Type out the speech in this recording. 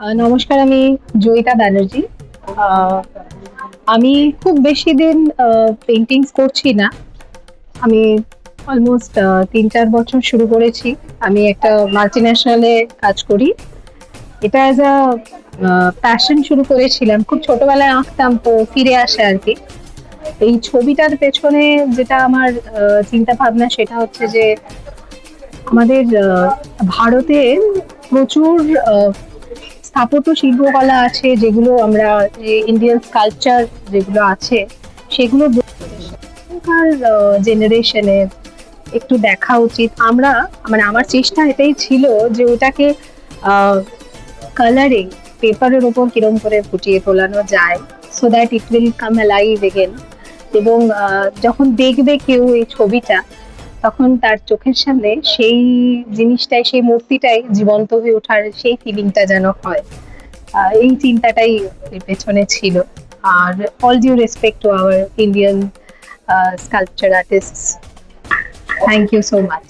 নমস্কার, আমি জয়িতা ব্যানার্জি। আহ, আমি খুব বেশি দিন পেন্টিংস করছি না। আমি অলমোস্ট 3-4 বছর শুরু করেছি। আমি একটা মাল্টি ন্যাশনালে কাজ করি। এটা অ্যাজ আ প্যাশন শুরু করেছিলাম, খুব ছোটবেলায় আঁকতাম, তো ফিরে আসে আর কি। এই ছবিটার পেছনে যেটা আমার চিন্তা ভাবনা, সেটা হচ্ছে যে আমাদের ভারতে প্রচুর স্থাপত্য শিল্পকলা আছে, যেগুলো আমরা, যে ইন্ডিয়ান স্কাল্পচার যেগুলো আছে, সেগুলো এখনকার জেনারেশনে একটু দেখা উচিত। আমরা, মানে আমার চেষ্টা এটাই ছিল যে ওটাকে কালারিং পেপারের ওপর কিরম করে ফুটিয়ে তোলানো যায়, so that it will come alive again. এবং যখন দেখবে কেউ এই ছবিটা, তখন তার চোখের সামনে সেই জিনিসটাই, সেই মূর্তিটাই জীবন্ত হয়ে ওঠার সেই ফিলিংটা যেন হয়। এই চিন্তাটাই এর পেছনে ছিল। আর all due respect to our Indian sculpture artists. Thank you so much.